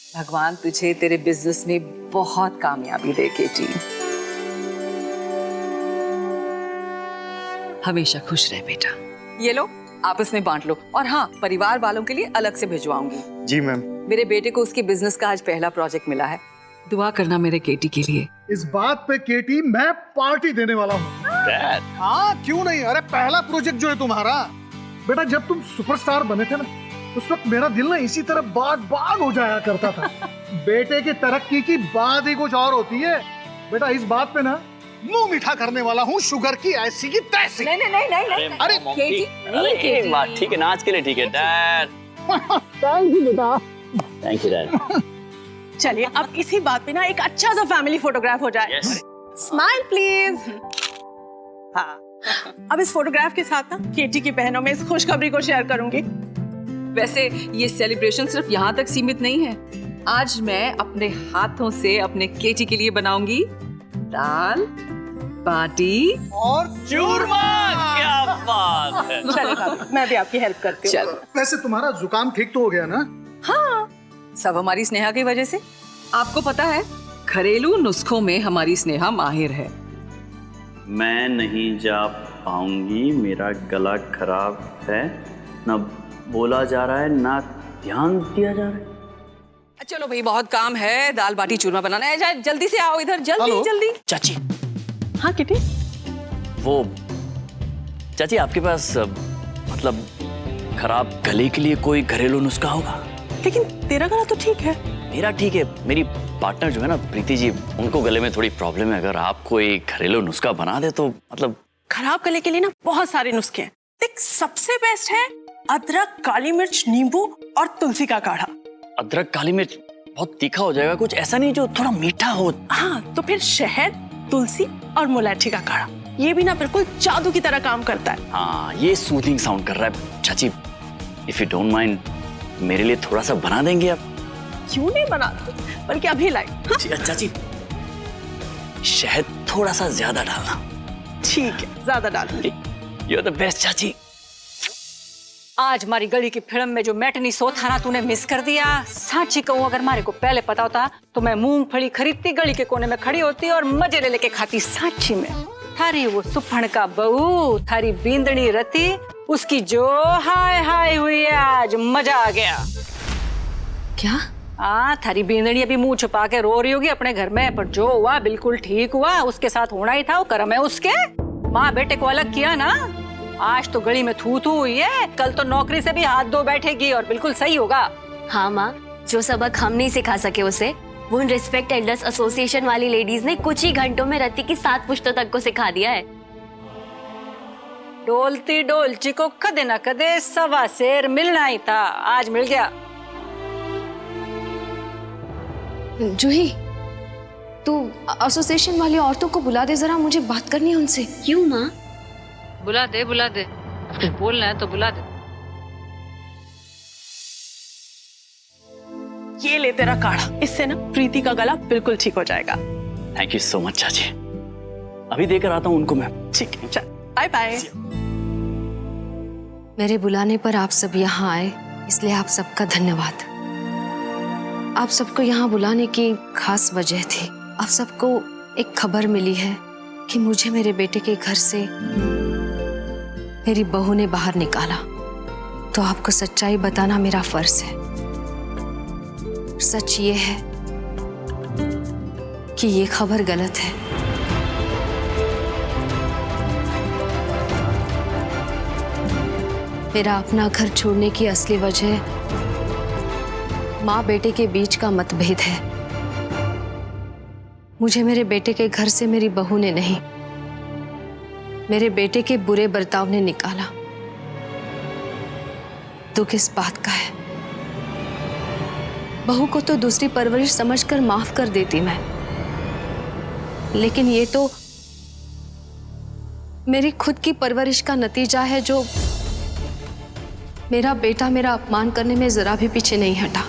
भगवान तुझे तेरे बिजनेस में बहुत कामयाबी दे केटी। हमेशा खुश रहे बेटा। ये लो आपस में बांट लो, और हाँ, परिवार वालों के लिए अलग से भिजवाऊंगी। जी मैम। मेरे बेटे को उसके बिजनेस का आज पहला प्रोजेक्ट मिला है, दुआ करना मेरे केटी के लिए। इस बात पे केटी मैं पार्टी देने वाला हूँ। हाँ क्यों नहीं, अरे पहला प्रोजेक्ट जो है तुम्हारा। बेटा जब तुम सुपरस्टार बने थे ना, उस वक्त मेरा दिल ना इसी तरह बाग बाग हो जाया करता था। बेटे की तरक्की की बात ही कुछ और होती है। बेटा इस बात पे ना मुंह मीठा करने वाला हूँ, शुगर की ऐसी की तैसी। नहीं नहीं नहीं नहीं, अरे केटी नहीं, एक बात ठीक है ना, आज के लिए ठीक है डैड। थैंक यू बेटा। Thank you dad. चलिए अब इसी बात पे ना एक अच्छा सा फैमिली फोटोग्राफ हो जाए। Smile please. हाँ, अब इस फोटोग्राफ के साथ ना केटी की बहनों में इस खुशखबरी को शेयर करूंगी। वैसे ये सेलिब्रेशन सिर्फ यहाँ तक सीमित नहीं है। आज मैं अपने हाथों से अपने केटी के लिए बनाऊंगी दाल बाटी और चूरमा। क्या बात है। चलिए भाभी, मैं भी आपकी हेल्प करती हूँ। चलो। वैसे तुम्हारा जुकाम ठीक तो हो गया ना? हाँ, सब हमारी स्नेहा की वजह से। आपको पता है, घरेलू नुस्खों में हमारी स्नेहा माहिर है। मैं नहीं जा पाऊंगी, मेरा गला खराब है, ना बोला जा रहा है ना ध्यान दिया जा रहा है। चलो भाई, बहुत काम है, दाल बाटी चूरमा बनाना है। जल्दी से आओ इधर, जल्दी हेलो? जल्दी। चाची हाँ किटी, वो चाची आपके पास मतलब खराब गले के लिए कोई घरेलू नुस्खा होगा? लेकिन तेरा गला तो ठीक है। मेरा ठीक है, मेरी पार्टनर जो है ना प्रीति जी, उनको गले में थोड़ी प्रॉब्लम है। अगर आप कोई घरेलू नुस्खा बना दे तो मतलब। खराब गले के लिए ना बहुत सारे नुस्खे हैं। देख, सबसे बेस्ट है अदरक, काली मिर्च, नींबू और तुलसी का काढ़ा। अदरक काली मिर्च बहुत तीखा हो जाएगा, कुछ ऐसा नहीं जो थोड़ा मीठा हो। हाँ, तो फिर शहद, तुलसी और मुलैठी का काढ़ा, ये भी ना बिल्कुल जादू की तरह काम करता है। हाँ, ये सूदिंग साउंड कर रहा है। चाची इफ यू डोंट माइंड, मेरे लिए थोड़ा सा बना देंगे आप? क्यों नहीं बना, बल्कि अभी लाई। हाँ? चाची शहद थोड़ा सा ज्यादा डालना। ठीक है, ज्यादा डाल। यू आर द बेस्ट चाची। आज हमारी गली की फिल्म में जो मैटनी शो था ना, तूने मिस कर दिया। साची कहूँ, अगर मारे को पहले पता होता तो मैं मूंगफली खरीदती, गली के कोने में खड़ी होती और मजे ले लेके खाती। साची में थारी वो सुफण का बहू, थारी बींदड़ी रती, उसकी जो हाय हाय हुई है, आज मजा आ गया। क्या? हाँ, थारी बींदड़ी अभी मुंह छुपा के रो रही होगी अपने घर में, पर जो हुआ बिल्कुल ठीक हुआ। उसके साथ होना ही था, वो कर्म है उसके। माँ बेटे को अलग किया ना। आज तो गली में थू थू हुई है, कल तो नौकरी से भी हाथ धो बैठेगी और बिल्कुल सही होगा। हाँ माँ, जो सबक हम नहीं सिखा सके उसे, वो उन रिस्पेक्ट एल्डर्स एसोसिएशन वाली लेडीज ने कुछ ही घंटों में रति की 7 पुश्तों तक को सिखा दिया है। डोलती डोलची को कदे न कदे सवा शेर मिलना ही था, आज मिल गया। जूही, तू एसोसिएशन वाली औरतों को बुला दे जरा, मुझे बात करनी है उनसे। क्यों माँ? बुला दे कुछ बोलना है तो बुला दे। ये ले तेरा काढ़ा, इससे ना प्रीति का गला बिल्कुल ठीक हो जाएगा। थैंक यू सो मच चाची, अभी देकर आता हूँ उनको मैं। ठीक है, चल बाय बाय। मेरे बुलाने पर आप सब यहाँ आए, इसलिए आप सबका धन्यवाद। आप सबको यहाँ बुलाने की खास वजह थी। आप सबको एक खबर मिली है कि मुझे मेरे बेटे के घर से मेरी बहू ने बाहर निकाला, तो आपको सच्चाई बताना मेरा फर्ज है। सच ये है कि ये खबर गलत है। मेरा अपना घर छोड़ने की असली वजह माँ बेटे के बीच का मतभेद है। मुझे मेरे बेटे के घर से मेरी बहू ने नहीं, मेरे बेटे के बुरे बर्ताव ने निकाला। दुख इस बात का है, बहू को तो दूसरी परवरिश समझकर माफ कर देती मैं, लेकिन ये तो मेरी खुद की परवरिश का नतीजा है, जो मेरा बेटा मेरा अपमान करने में जरा भी पीछे नहीं हटा।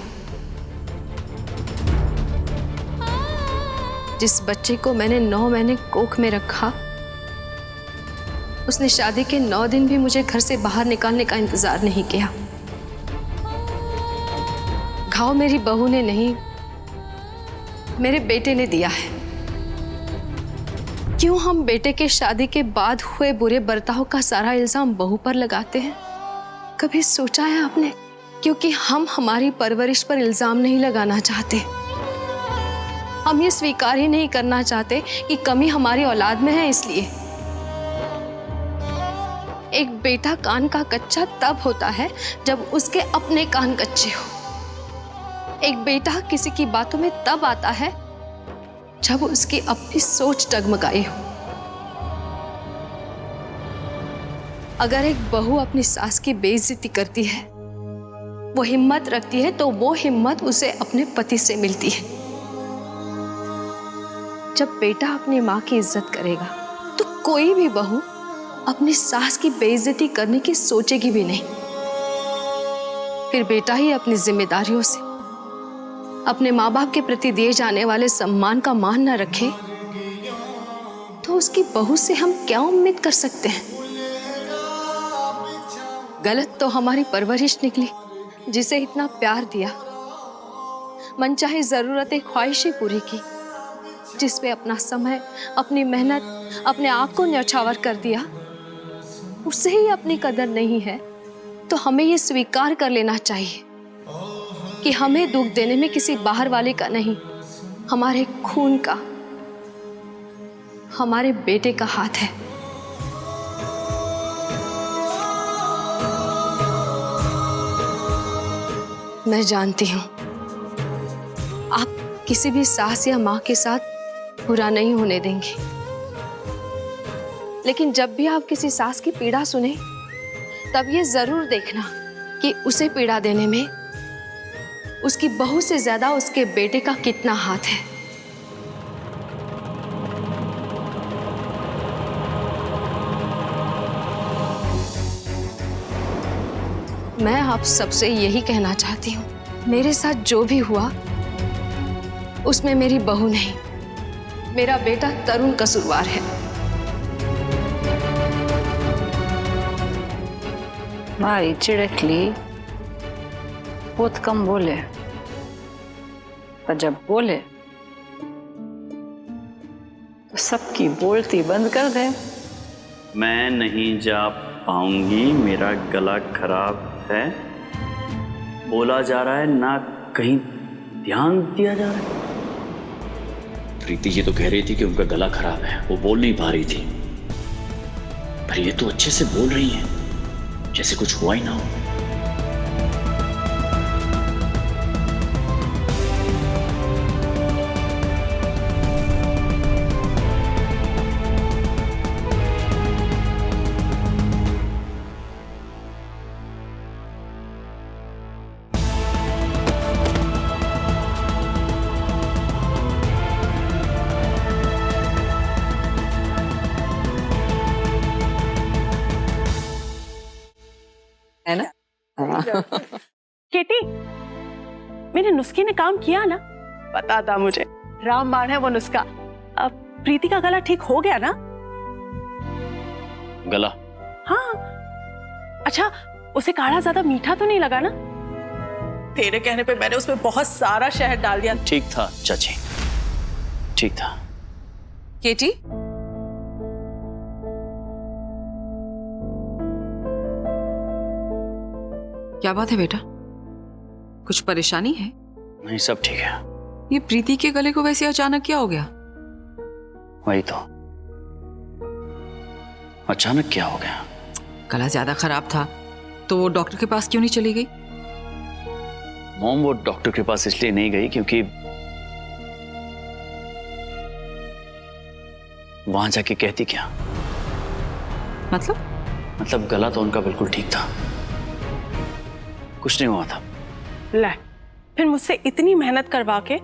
जिस बच्चे को मैंने 9 महीने कोख में रखा, उसने शादी के 9 दिन भी मुझे घर से बाहर निकालने का इंतजार नहीं किया। घाव मेरी बहू ने नहीं, मेरे बेटे ने दिया है। क्यों हम बेटे के शादी के बाद हुए बुरे बर्ताव का सारा इल्जाम बहू पर लगाते हैं? कभी सोचा है आपने? क्योंकि हम हमारी परवरिश पर इल्जाम नहीं लगाना चाहते। हम ये स्वीकार ही नहीं करना चाहते कि कमी हमारी औलाद में है। इसलिए एक बेटा कान का कच्चा तब होता है जब उसके अपने कान कच्चे हो। एक बेटा किसी की बातों में तब आता है जब उसकी अपनी सोच डगमगाई हो। अगर एक बहू अपनी सास की बेइज्जती करती है, वो हिम्मत रखती है, तो वो हिम्मत उसे अपने पति से मिलती है। जब बेटा अपनी माँ की इज्जत करेगा तो कोई भी बहू अपनी सास की बेइज्जती करने की सोचेगी भी नहीं। फिर बेटा ही अपनी जिम्मेदारियों से, अपने माँ बाप के प्रति दिए जाने वाले सम्मान का मान न रखे तो उसकी बहू से हम क्या उम्मीद कर सकते हैं? गलत तो हमारी परवरिश निकली, जिसे इतना प्यार दिया, मनचाही जरूरतें ख्वाहिशें पूरी की, जिसमें अपना समय, अपनी मेहनत, अपने आप को न्यौछावर कर दिया, उसे ही अपनी कदर नहीं है। तो हमें ये स्वीकार कर लेना चाहिए कि हमें दुख देने में किसी बाहर वाले का नहीं, हमारे खून का, हमारे बेटे का हाथ है। मैं जानती हूं आप किसी भी सास या मां के साथ बुरा नहीं होने देंगे, लेकिन जब भी आप किसी सास की पीड़ा सुने तब ये जरूर देखना कि उसे पीड़ा देने में उसकी बहू से ज्यादा उसके बेटे का कितना हाथ है। मैं आप सबसे यही कहना चाहती हूँ, मेरे साथ जो भी हुआ उसमें मेरी बहू नहीं, मेरा बेटा तरुण कसूरवार है। मारी चिड़कली बहुत कम बोले, पर जब बोले तो सबकी बोलती बंद कर दे। मैं नहीं जा पाऊंगी, मेरा गला खराब है। बोला जा रहा है ना, कहीं ध्यान दिया जा रहा है। प्रीति जी तो कह रही थी कि उनका गला खराब है, वो बोल नहीं पा रही थी, पर ये तो अच्छे से बोल रही है, जैसे कुछ हुआ ही ना हो। है ना? केटी, मेरे नुस्खे ने काम किया ना? पता था मुझे, रामबाण है वो नुस्खा। अब प्रीति का गला ठीक हो गया ना? गला? हाँ। अच्छा, उसे काढ़ा ज्यादा मीठा तो नहीं लगा ना? तेरे कहने पे मैंने उसमें बहुत सारा शहद डाल दिया। ठीक था चाची, ठीक था। केटी, क्या बात है बेटा? कुछ परेशानी है? नहीं, सब ठीक है। ये प्रीति के गले को वैसे अचानक क्या हो गया? वही तो, अचानक क्या हो गया? गला ज्यादा खराब था तो वो डॉक्टर के पास क्यों नहीं चली गई? मॉम वो डॉक्टर के पास इसलिए नहीं गई क्योंकि वहां जाके कहती क्या? मतलब गला तो उनका बिल्कुल ठीक था, कुछ नहीं हुआ था। ले, फिर मुझसे इतनी मेहनत करवा के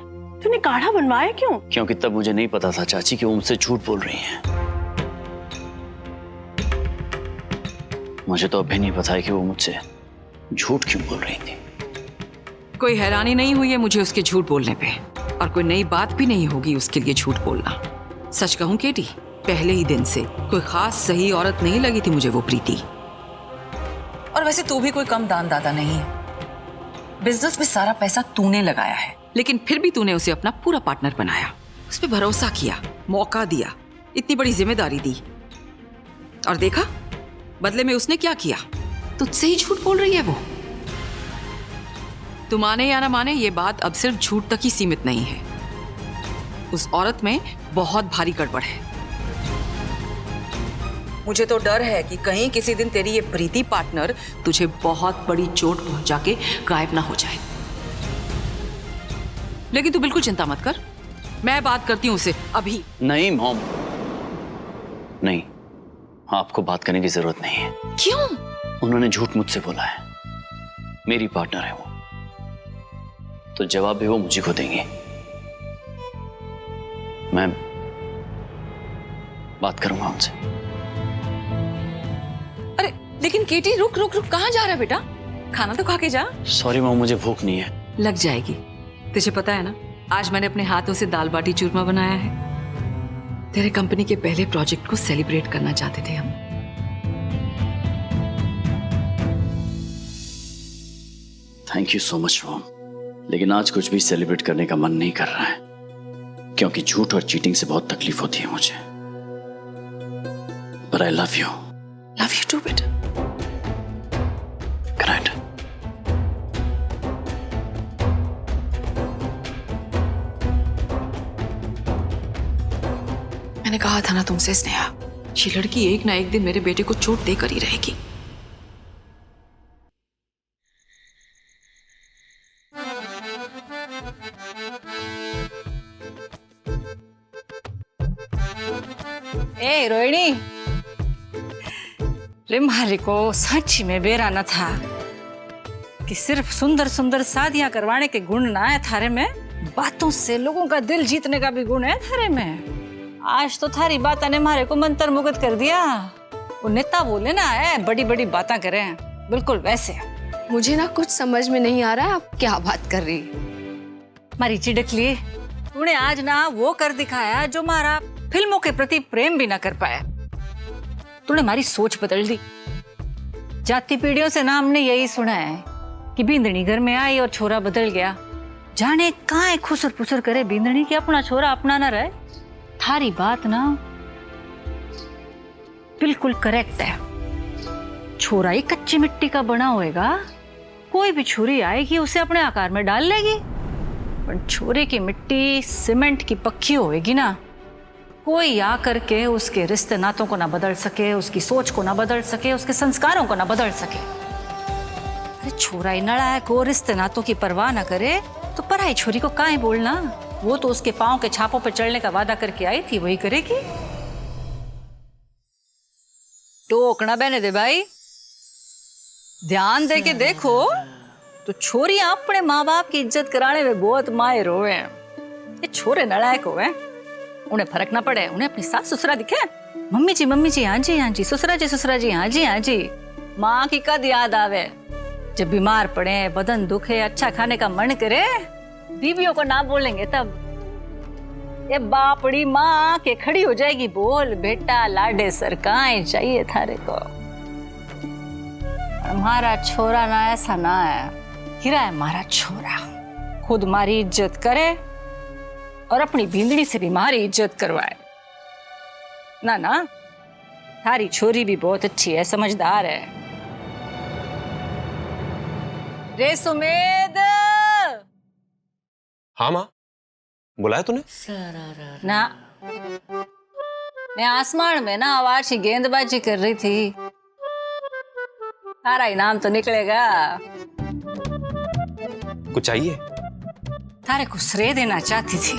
तूने काढ़ा बनवाया क्यों? क्योंकि तब मुझे नहीं पता था चाची कि वो मुझसे झूठ बोल रही हैं। मुझे तो अभी नहीं पता है कि वो मुझसे झूठ क्यों बोल रही थी। कोई हैरानी नहीं हुई है मुझे उसके झूठ बोलने पे, और कोई नई बात भी नहीं होगी उसके लिए झूठ बोलना। सच कहूं केटी, पहले ही दिन से कोई खास सही औरत नहीं लगी थी मुझे वो प्रीति। और वैसे तू भी कोई कम दान दादा नहीं है। बिजनेस में सारा पैसा तूने लगाया है, लेकिन फिर भी तूने उसे अपना पूरा पार्टनर बनाया, उस पर भरोसा किया, मौका दिया, इतनी बड़ी जिम्मेदारी दी, और देखा बदले में उसने क्या किया? तुझसे ही झूठ बोल रही है वो। तू माने या ना माने, ये बात अब सिर्फ झूठ तक ही सीमित नहीं है। उस औरत में बहुत भारी गड़बड़ है। मुझे तो डर है कि कहीं किसी दिन तेरी ये प्रीति पार्टनर तुझे बहुत बड़ी चोट पहुंचा के गायब ना हो जाए। लेकिन तू बिल्कुल चिंता मत कर, मैं बात करती हूँ उसे अभी। नहीं मॉम, नहीं, आपको बात करने की जरूरत नहीं है। क्यों? उन्होंने झूठ मुझसे बोला है, मेरी पार्टनर है वो, तो जवाब भी वो मुझे को देंगे। मैं बात करूंगा उनसे। अरे लेकिन केटी, रुक रुक रुक, कहाँ जा रहा है बेटा? खाना तो खा के जा। सॉरी मॉम, मुझे भूख नहीं है। लग जाएगी, तुझे पता है ना, आज मैंने अपने हाथों से दाल बाटी चूरमा बनाया है। तेरे कंपनी के पहले प्रोजेक्ट को सेलिब्रेट करना चाहते थे हम। Thank you so much mom, लेकिन आज कुछ भी सेलिब्रेट करने का मन नहीं कर रहा है, क्योंकि झूठ और चीटिंग से बहुत तकलीफ होती है मुझे। पर I love you. Love you too बेटा। Good night. मैंने कहा था ना तुमसे स्नेहा, ये लड़की एक ना एक दिन मेरे बेटे को चोट देकर ही रहेगी। ए रोहिणी, रे मारे को सच में बेरा न था कि सिर्फ सुंदर सुंदर शादियां करवाने के गुण ना है थारे में, बातों से लोगों का दिल जीतने का भी गुण है थारे में। आज तो थारी बातों ने मारे को मंत्र मुग्ध कर दिया। वो नेता बोले ना है, बड़ी बड़ी बातें करें, बिल्कुल वैसे। मुझे ना कुछ समझ में नहीं आ रहा है आप क्या बात कर रही। मारी चिड़कली, तूने आज ना वो कर दिखाया जो मारा फिल्मों के प्रति प्रेम भी ना कर पाया। तूने हमारी सोच बदल दी। जाति पीढ़ियों से ना हमने यही सुना है कि बींदनी घर में आई और छोरा बदल गया। जाने कहाँ खुसर पुसर करे बींदनी की अपना छोरा अपना ना रहे। थारी बात ना बिल्कुल करेक्ट है। छोरा ही कच्ची मिट्टी का बना होएगा, कोई भी छुरी आएगी उसे अपने आकार में डाल लेगी। पर छोरे की मिट्टी सीमेंट की पक्की होएगी ना, कोई आ करके उसके रिश्ते नातों को ना बदल सके, उसकी सोच को ना बदल सके, उसके संस्कारों को ना बदल सके। अरे छोरा ही नालायक हो, रिश्ते नातों की परवाह ना करे तो पराई छोरी को काहे बोलना। वो तो उसके पांव के छापों पर चढ़ने का वादा करके आई थी, वही करेगी। टोकना बहने दे भाई, ध्यान दे के देखो तो छोरी अपने माँ बाप की इज्जत कराने में बहुत माहिर होवे। ये छोरे नालायक होवे, उन्हें फर्क ना पड़े, उन्हें अपनी सास ससुरा दिखे, मम्मी जी हाँ जी, ससुरा जी हाँ जी। माँ की कद याद आवे जब बीमार पड़े, बदन दुखे, अच्छा खाने का मन करे, बीवियों को ना बोलेंगे तब ये बापड़ी माँ के खड़ी हो जाएगी। बोल बेटा लाडे सरकाएं चाहिए थारे को। हमारा छोरा ना ऐसा ना है, हीरा है हमारा छोरा, खुद हमारी इज्जत करे और अपनी बींदड़ी से भी हमारी इज्जत करवाए। ना ना, थारी छोरी भी बहुत अच्छी है, समझदार है। रे सुमेद। हाँ माँ, बुलाया तूने? ना, मैं आसमान में ना आवाज की गेंदबाजी कर रही थी। तारा इनाम तो निकलेगा। कुछ चाहिए? तारे को श्रेय देना चाहती थी,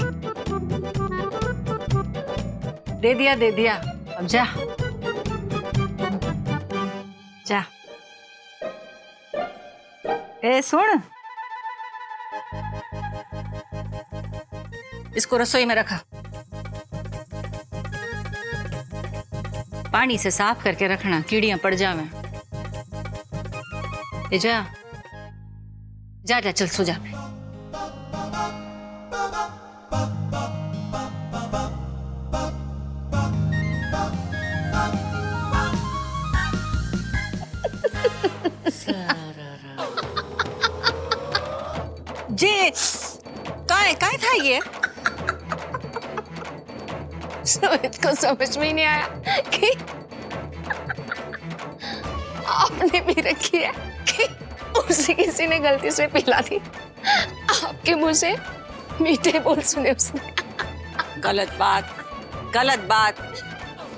दे दिया। अब जा जा। ए सुन, इसको रसोई में रखा, पानी से साफ करके रखना, कीड़ियां पड़ जावे। जा जा जा, चल सो जा। जी काय था ये? सुमित को समझ में ही नहीं आया कि आपने भी रखी है कि उसे किसी ने गलती से पिला दी। आपके मुंह से मीठे बोल सुने उसने। गलत बात, गलत बात।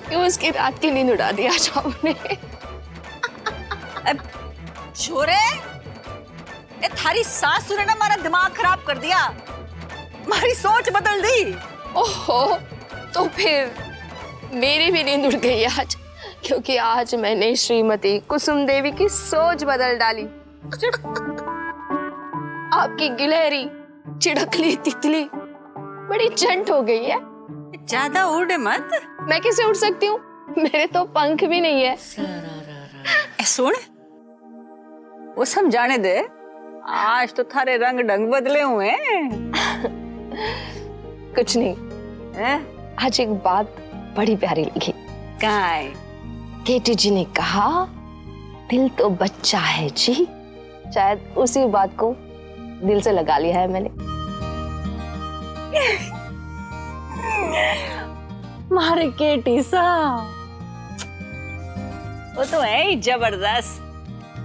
क्यों उसकी रात की नींद उड़ा दी आज आपने। छोरे, ये थारी सासू ने ना हमारा दिमाग खराब कर दिया, हमारी सोच बदल दी। ओहो, तो फिर मेरी भी नींद उड़ गई आज, क्योंकि आज मैंने श्रीमती कुसुम देवी की सोच बदल डाली। आपकी गिलहरी चिड़कली तितली बड़ी चंट हो गई है। ज्यादा उड़ मत। मैं कैसे उड़ सकती हूँ? मेरे तो पंख भी नहीं है। सुन, वो समझाने दे, आज तो थारे रंग ढंग बदले हुए हैं। कुछ नहीं, आज एक बात बड़ी प्यारी लगी। काय? केटी जी ने कहा दिल तो बच्चा है जी, शायद उसी बात को दिल से लगा लिया है मैंने। मारे केटी सा, वो तो है ही जबरदस्त।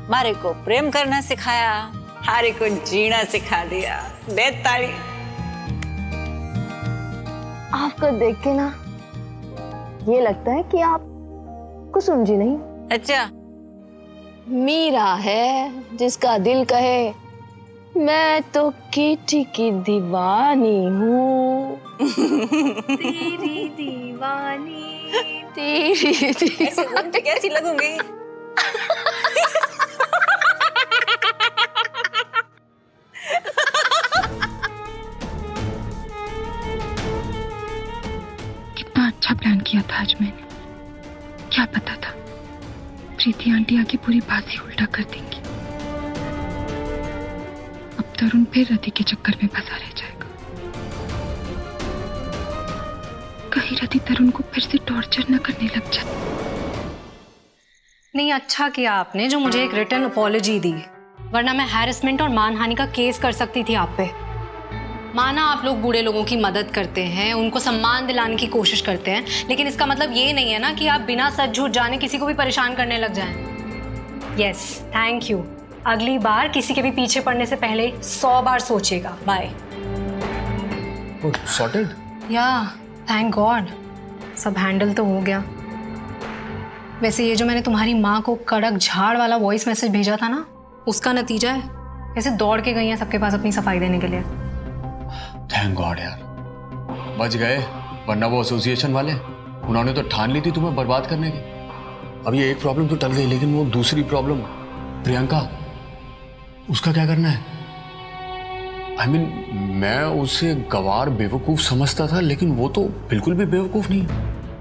मारे को प्रेम करना सिखाया, हारे को जीना सिखा दिया। दे ताली। आपको देख के ना ये लगता है कि आप कुसुम जी नहीं, अच्छा, मीरा है जिसका दिल कहे मैं तो केटी की दीवानी हूँ। तेरी दीवानी, तेरी ऐसे घूमते कैसी लगूंगी? कितना अच्छा प्लान किया था आज मैंने। क्या पता था प्रीति आंटी आके पूरी बाजी उल्टा कर देंगी। अब तरुण फिर रति के चक्कर में फंसा रह जाएगा। कहीं रति तरुण को फिर से टॉर्चर न करने लग जाए। नहीं, अच्छा किया आपने जो मुझे एक रिटन अपॉलॉजी दी, वरना मैं हैरेसमेंट और मानहानि का केस कर सकती थी आप पे। माना आप लोग बूढ़े लोगों की मदद करते हैं, उनको सम्मान दिलाने की कोशिश करते हैं, लेकिन इसका मतलब ये नहीं है ना कि आप बिना सच झूठ जाने किसी को भी परेशान करने लग जाएं। Yes, thank you. अगली बार किसी के भी पीछे पड़ने से पहले 100 बार सोचिएगा। बाय। सॉर्टेड? या, थैंक गॉड, सब हैंडल तो हो गया। वैसे ये जो मैंने तुम्हारी माँ को कड़क झाड़ वाला वॉइस मैसेज भेजा था ना, उसका नतीजा है कैसे दौड़ के गई हैं सबके पास अपनी सफाई देने के लिए। थैंक गॉड यार, बच गए, वरना वो एसोसिएशन वाले उन्होंने तो ठान ली थी तुम्हें बर्बाद करने की। अब ये एक प्रॉब्लम तो टल गई, लेकिन वो दूसरी प्रॉब्लम प्रियंका, उसका क्या करना है? I mean, मैं उसे गवार बेवकूफ समझता था, लेकिन वो तो बिल्कुल भी बेवकूफ नहीं।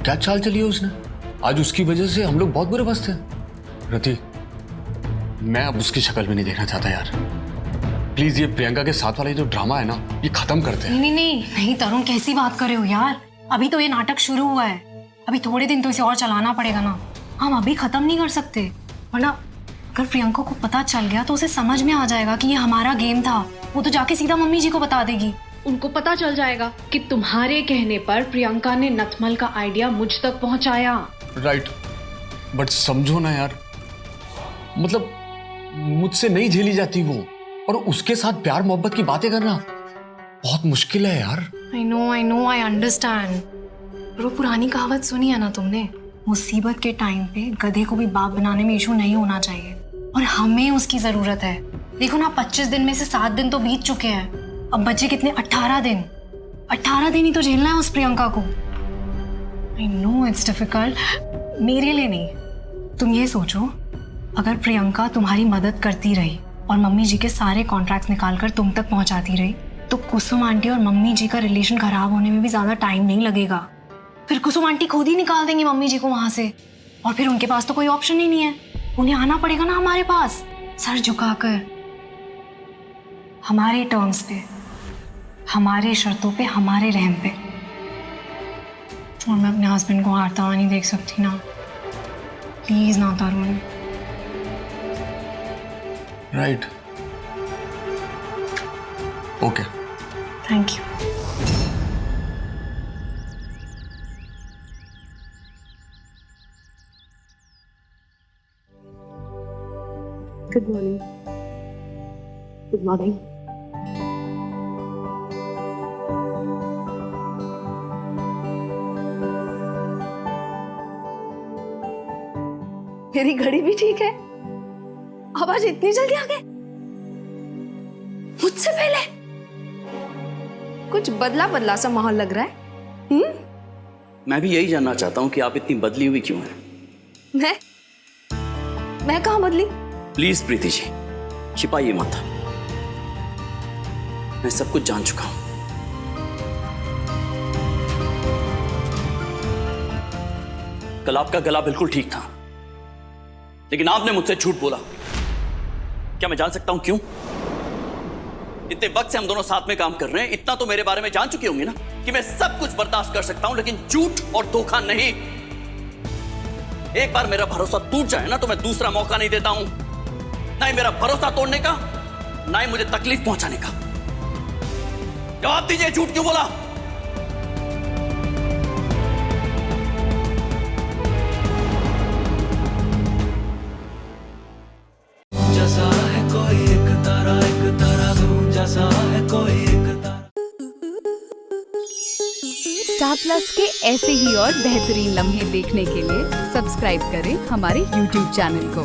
क्या चाल चली है उसने? आज उसकी वजह से हम लोग बहुत बुरे बसते हैं। रति, मैं अब उसकी शक्ल भी नहीं देखना चाहता यार। प्लीज ये प्रियंका के साथ वाला ये जो ड्रामा है ना, ये खत्म करते हैं। नहीं तरुण, कैसी बात कर रहे हो यार? अभी तो ये नाटक शुरू हुआ है, अभी थोड़े दिन तो इसे और चलाना पड़ेगा ना। हम अभी खत्म नहीं कर सकते, वरना अगर प्रियंका को पता चल गया तो उसे समझ में आ जाएगा कि ये हमारा गेम था। वो तो जाके सीधा मम्मी जी को बता देगी। उनको पता चल जाएगा कि तुम्हारे कहने पर प्रियंका ने नथमल का आइडिया मुझ तक पहुंचाया। राइट, बट समझो ना यार, मतलब मुझसे नहीं झेली जाती वो, और उसके साथ प्यार मोहब्बत की बातें करना बहुत मुश्किल है यार। I know, I understand. वो पुरानी कहावत सुनी है ना तुमने, मुसीबत के टाइम पे गधे को भी बाप बनाने में इशू नहीं होना चाहिए, और हमें उसकी जरूरत है। देखो ना, 25 दिन में से 7 दिन तो बीत चुके हैं, अब बचे कितने? 18 दिन। 18 दिन ही तो झेलना है उस प्रियंका को। आई नो इट्स डिफिकल्ट, मेरे लिए नहीं। तुम ये सोचो, अगर प्रियंका तुम्हारी मदद करती रही और मम्मी जी के सारे कॉन्ट्रैक्ट्स निकाल कर तुम तक पहुंचाती रही, तो कुसुम आंटी और मम्मी जी का रिलेशन खराब होने में भी ज्यादा टाइम नहीं लगेगा। फिर कुसुम आंटी खुद ही निकाल देंगी मम्मी जी को वहां से, और फिर उनके पास तो कोई ऑप्शन ही नहीं है। उन्हें आना पड़ेगा ना हमारे पास, सर झुकाकर, हमारे टर्म्स पे, हमारे शर्तों पे, हमारे रहम पे। और मैं अपने हस्बैंड को हारता हुआ नहीं देख सकती ना। प्लीज ना Tarun. Right, okay, thank you. Good morning. Good morning. मेरी घड़ी भी ठीक है। अब आज इतनी जल्दी आ गए, मुझसे पहले। कुछ बदला बदला सा माहौल लग रहा है। मैं भी यही जानना चाहता हूँ कि आप इतनी बदली हुई क्यों हैं? मैं कहाँ बदली? प्लीज प्रीति जी, छिपाइए मत। मैं सब कुछ जान चुका हूं। कल आपका गला बिल्कुल ठीक था, लेकिन आपने मुझसे झूठ बोला। क्या मैं जान सकता हूं क्यों? इतने वक्त से हम दोनों साथ में काम कर रहे हैं, इतना तो मेरे बारे में जान चुके होंगे ना कि मैं सब कुछ बर्दाश्त कर सकता हूं, लेकिन झूठ और धोखा नहीं। एक बार मेरा भरोसा टूट जाए ना तो मैं दूसरा मौका नहीं देता हूं, ना ही मेरा भरोसा तोड़ने का, ना ही मुझे तकलीफ पहुंचाने का। जवाब दीजिए, झूठ क्यों बोला? जैसा है कोई एक तारा धूम जैसा है कोई एक तारा। स्टार प्लस के ऐसे ही और बेहतरीन लम्हे देखने के लिए सब्सक्राइब करें हमारे YouTube चैनल को।